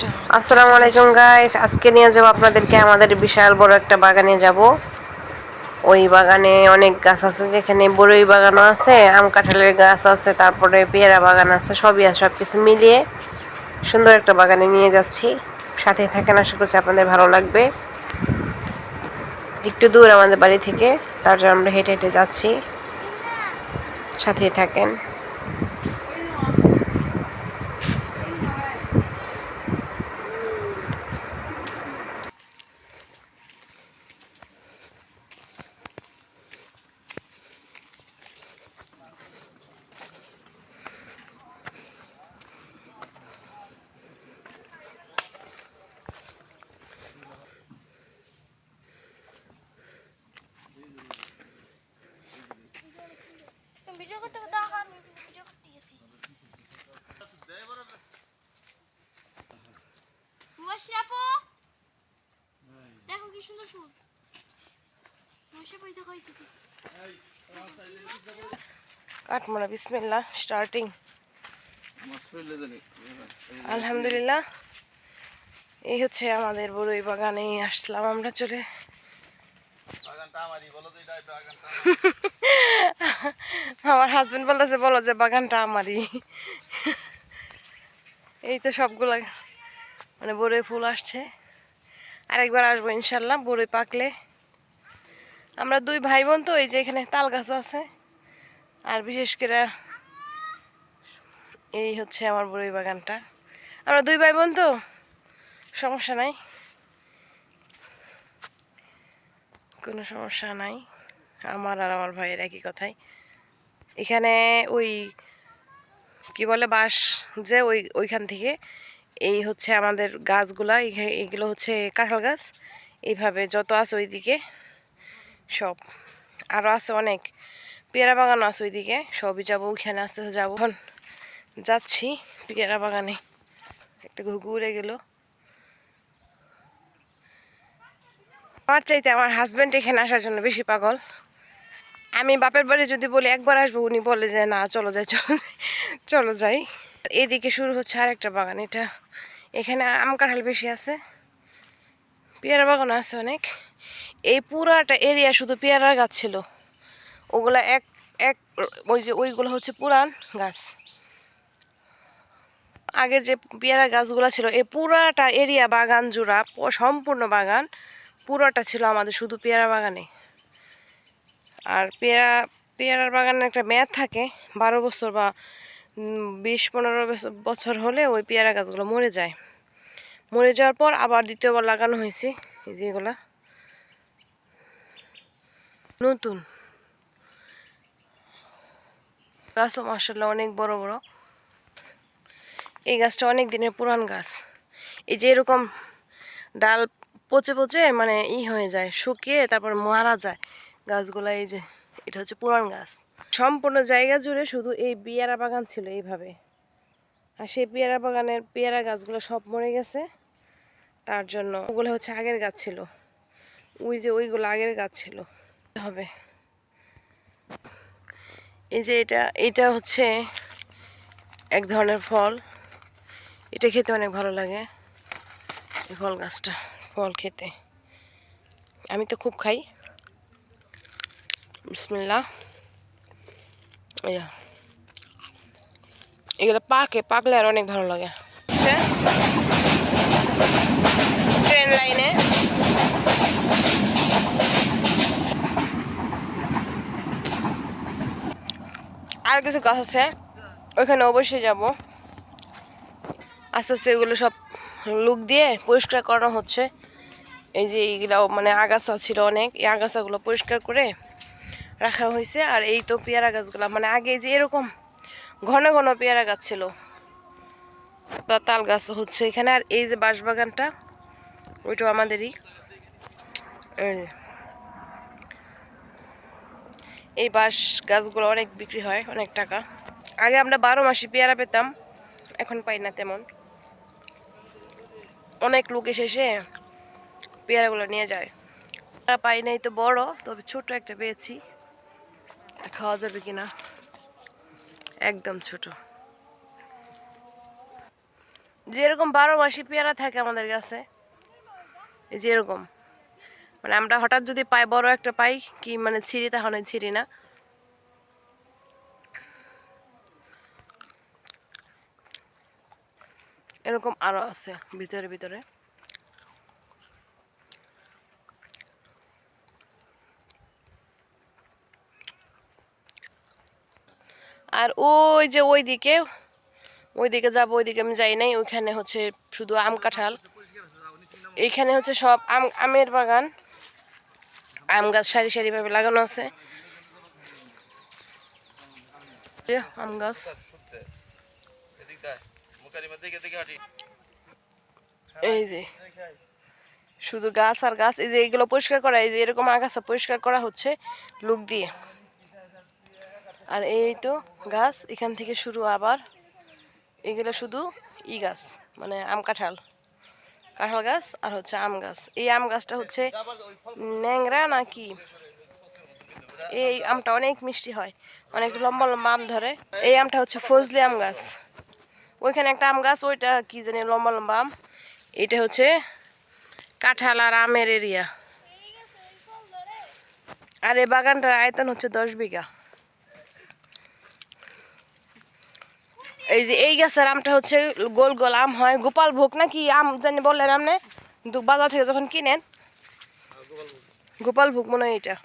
আসসালামু আলাইকুম গাইস, আজকে নিয়ে যাব আপনাদেরকে আমাদের বিশাল বড় একটা বাগানে যাব। ওই বাগানে অনেক গাছ আছে, যেখানে বড়ই বাগানও আছে, আম কাঁঠালের গাছ আছে, তারপরে পেয়ারা বাগান আছে, সবই আছে। সব কিছু মিলিয়ে সুন্দর একটা বাগানে নিয়ে যাচ্ছি। সাথে থাকেন, আশা করছি আপনাদের ভালো লাগবে। একটু দূর আমাদের বাড়ি থেকে, তার জন্য আমরা হেঁটে হেঁটে যাচ্ছি। সাথেই থাকেন। ভিডিও করতে করতে আমি ভিডিও করতে গেছি। মুবাশির আপু দেখো কি সুন্দর ফুল। মুবাশির আপু দেখো এই যে কাঠমোড়া বিসমিল্লাহ, স্টার্টিং। আলহামদুলিল্লাহ, এই হচ্ছে আমাদের বড়ই বাগানে আসলাম আমরা চলে। আমার হাজবেন্ড বলতেছে, বলো যে বাগানটা আমারই। এই তো সবগুলা মানে বড়ই ফুল আসছে, আরেকবার আসবো ইনশাল্লাহ বড়ই পাকলে। আমরা দুই ভাই বোন তো, এই যে এখানে তাল গাছ আছে, আর বিশেষ করে এই হচ্ছে আমার বড়ই বাগানটা। আমরা দুই ভাই বোন তো, সমস্যা নাই, কোনো সমস্যা নাই। আমার আর আমার ভাইয়ের একই কথাই। এখানে ওই কি বলে বাঁশ, যে ওইখান থেকে এই হচ্ছে আমাদের গাছগুলা, এইগুলো হচ্ছে কাঁঠাল গাছ। এইভাবে যত আছে ওইদিকে সব, আরও আছে অনেক পেয়ারা বাগানও আছে ওইদিকে, সবই যাবো ওইখানে, আস্তে আস্তে যাবো। এখন যাচ্ছি পেয়ারা বাগানে। একটা ঘুরে গেল। আমার চাইতে আমার হাজব্যান্ড এখানে আসার জন্য বেশি পাগল। আমি বাপের বাড়ি যদি বলি একবার আসবো, উনি বলে যে না চলো যাই, চলো যাই। এদিকে শুরু হচ্ছে আরেকটা বাগান। এটা এখানে আম কাঁঠাল বেশি আছে, পেয়ারা বাগান আছে অনেক। এই পুরাটা এরিয়া শুধু পেয়ারার গাছ ছিল। ওগুলা এক এক ওই যে ওইগুলো হচ্ছে পুরান গাছ। আগের যে পেয়ারা গাছগুলো ছিল, এই পুরাটা এরিয়া বাগান জোড়া, সম্পূর্ণ বাগান পুরোটা ছিল আমাদের শুধু পেয়ারা বাগানে। আর পেয়ারার বাগানের একটা মেয়াদ থাকে 12 বছর বা 20-15 বছর হলে ওই পেয়ারা গাছগুলো মরে যায়। মরে যাওয়ার পর আবার দ্বিতীয়বার লাগানো হয়েছে। এই যে এগুলা নতুন গাছও মাশাআল্লাহ অনেক বড় বড়। এই গাছটা অনেক দিনের পুরান গাছ। এই যে এরকম ডাল পচে পচে মানে হয়ে যায়, শুকিয়ে তারপর মারা যায় গাছগুলা। এই যে এটা হচ্ছে পুরান গাছ। সম্পূর্ণ জায়গা জুড়ে শুধু এই পেয়ারা বাগান ছিল এইভাবে। আর সেই পেয়ারা বাগানের পেয়ারা গাছগুলো সব মরে গেছে। তার জন্য ওগুলো হচ্ছে আগের গাছ ছিল, ওই যে ওইগুলো আগের গাছ ছিল হবে। এই যে এটা হচ্ছে এক ধরনের ফল, এটা খেতে অনেক ভালো লাগে। এই ফল গাছটা, ফল খেতে আমি তো খুব খাই। বিসমিল্লাহ। এগুলো পাকলে আর অনেক ভালো লাগে। ট্রেন লাইনে আর কিছু গাছ আছে, ওইখানে অবশ্যই যাব। আস্তে আস্তে এগুলো সব লুক দিয়ে পরিষ্কার করানো হচ্ছে। এই যে এইগুলো মানে আগাছা ছিল অনেক, এই আগাছাগুলো পরিষ্কার করে রাখা হয়েছে। আর এই তো পেয়ারা গাছগুলো, মানে আগে যে এরকম ঘন ঘন পেয়ারা গাছ ছিল, তাল গাছ হচ্ছে এখানে। আর এই যে বাঁশবাগানটা, ওইটাও আমাদেরই। এই বাঁশ গাছগুলো অনেক বিক্রি হয়, অনেক টাকা। আগে আমরা 12 মাসি পেয়ারা পেতাম, এখন পাই না তেমন। অনেক লোক এসে পেয়ারাগুলো নিয়ে যায়। পাই নাই তো বড়, তবে ছোট একটা পেয়েছি, খাওয়া যাবে কিনা, একদম ছোট। যেরকম 12 মাসি পেয়ারা থাকে আমাদের কাছে, এই যে এরকম, মানে আমরা হঠাৎ যদি পাই, বড় একটা পাই কি মানে ছিঁড়ি, তাহলে ছিঁড়ি না। এরকম আরো আছে ভিতরে ভিতরে। আর ওই যে ওইদিকে যাবো, ওইদিকে আমি যাই নাই, ওইখানে হচ্ছে শুধু আম কাঁঠাল। এইখানে হচ্ছে সব আমের বাগান, আম গাছ সারি সারি ভাবে লাগানো আছে, যে আম গাছ। এই যে শুধু গাছ আর গাছ, এই যে এগুলো পরিষ্কার করা, এই যে এরকম আগাছা পরিষ্কার করা হচ্ছে লোক দিয়ে। আর এই তো গাছ, এখান থেকে শুরু আবার, এগুলো শুধু গাছ, মানে আম কাঁঠাল, কাঁঠাল গাছ আর হচ্ছে আম গাছ। এই আম গাছটা হচ্ছে ন্যাংরা নাকি, এই আমটা অনেক মিষ্টি হয়, অনেক লম্বা লম্বা আম ধরে। এই আমটা হচ্ছে ফজলি আম গাছ। ওইখানে একটা আম গাছ, ওইটা কি জানি লম্বা লম্বা আম। এটা হচ্ছে কাঁঠাল আর আমের এরিয়া। আর এই বাগানটার আয়তন হচ্ছে 10 বিঘা। এই যে এই গাছের আমটা হচ্ছে গোল গোল আম হয়, গোপাল ভোগ নাকি আম জানি বললেন আপনি, কিন্তু বাজার থেকে যখন কিনেন গোপাল ভোগ মনে হয় এটা।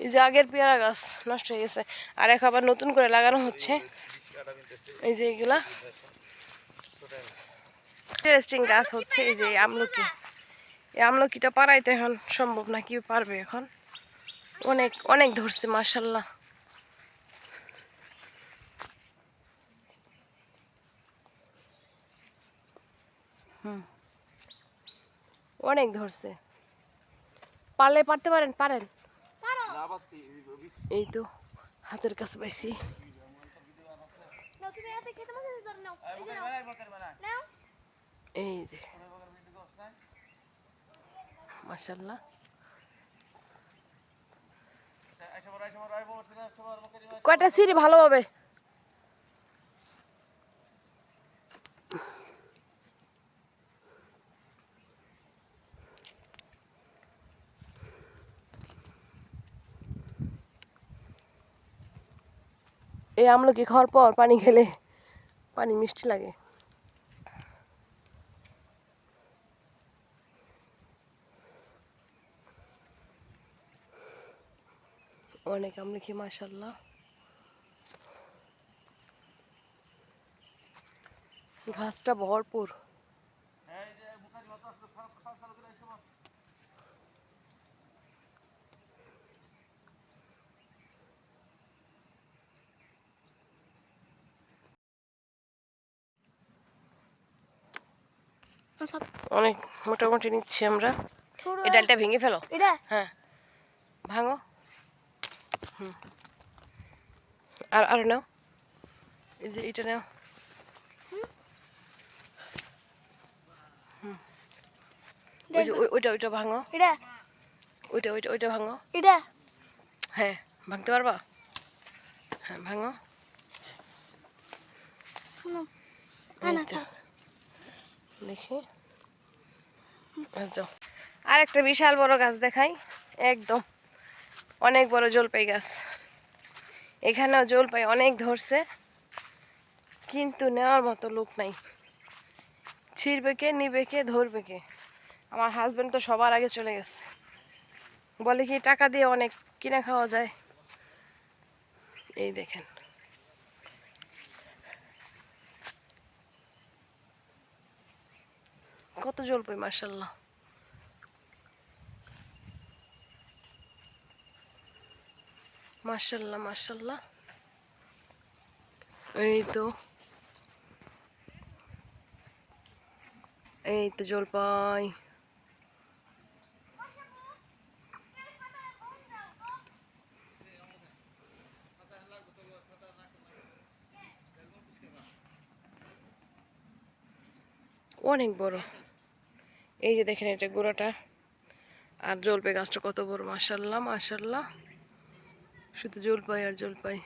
এই যে আগের পেয়ারা গাছ নষ্ট হয়ে গেছে, আর এখন আবার নতুন করে লাগানো হচ্ছে। এই যে এগুলা ইন্টারেস্টিং গাছ হচ্ছে এই যে আমলকি। এই আমলকিটা পাড়াইতে এখন সম্ভব না, কি পারবে এখন, অনেক অনেক ধরছে মাশাল্লাহ। অনেক ধরছে, পারলে পারতে পারেন, পারেন। এই তো হাতের কাছে পাইছি। এই যে মাশাল্লাহ। কয়টা সিঁড়ি ভালোভাবে, এই আমলকি খাওয়ার পর পানি খেলে পানি মিষ্টি লাগে। অনেক আমলকি মাশাল্লাহ। ঘাসটা ভরপুর। অনেক মোটামুটি নিচ্ছি আমরা। এই ডালটা ভেঙে ফেলো, হ্যাঁ ভাঙো। আর আর নাও, এই যে এটা নাও। ওই যে ওইটা ওইটা ভাঙো, ওইটা ওইটা ওইটা ভাঙো। হ্যাঁ ভাঙতে পারবা, হ্যাঁ ভাঙো। দেখি যাও। আর একটা বিশাল বড় গাছ দেখাই, একদম অনেক বড় জলপাই গাছ। এখানেও জলপাই অনেক ধরছে, কিন্তু নেওয়ার মতো লোক নাই। ছিঁড়বে কে, নিবে কে, ধরবে কে? আমার হাজবেন্ড তো সবার আগে চলে গেছে, বলে কি টাকা দিয়ে অনেক কিনে খাওয়া যায়। এই দেখেন কত জলপাই, মাশাল্লাহ মাশাল্লাহ মাশাল্লাহ। এই তো এই তো জলপাই। অনেক বড়, এই যে দেখেন এটা গোড়াটা, আর জলপাই গাছটা কত বড়, মাশাল্লাহ মাশাল্লাহ। শুধু জলপাই আর জলপাই।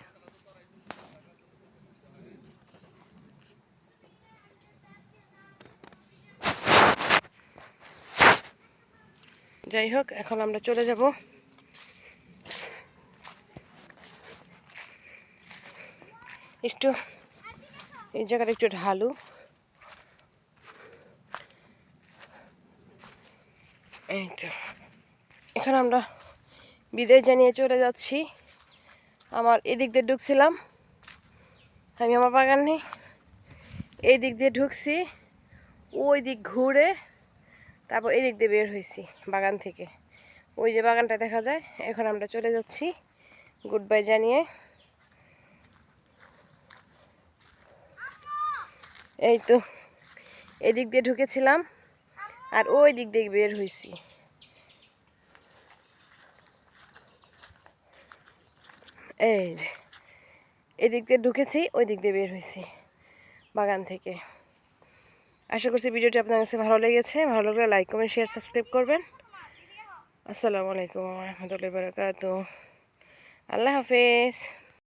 যাই হোক, এখন আমরা চলে যাব। একটু এই জায়গাটা একটু ঢালু, এই তো এখন আমরা বিদায় জানিয়ে চলে যাচ্ছি। আমার এদিক দিয়ে ঢুকছিলাম, আমি আমার বাগানে এই দিক দিয়ে ঢুকছি, ওই দিক ঘুরে তারপর এই দিক দিয়ে বের হয়েছি বাগান থেকে। ওই যে বাগানটা দেখা যায়। এখন আমরা চলে যাচ্ছি গুড বাই জানিয়ে। এই তো এদিক দিয়ে ঢুকেছিলাম আর ওই দিক দিয়ে বের হয়েছি। এই যে এদিক দিয়ে ঢুকেছি, ওই দিক দিয়ে বের হয়েছি বাগান থেকে। আশা করছি ভিডিওটি আপনার কাছে ভালো লেগেছে। ভালো লাগলে লাইক কমেন্ট শেয়ার সাবস্ক্রাইব করবেন। আসসালামু আলাইকুম ওয়া রাহমাতুল্লাহি ওয়া বারাকাতুহু। আল্লাহ হাফেজ।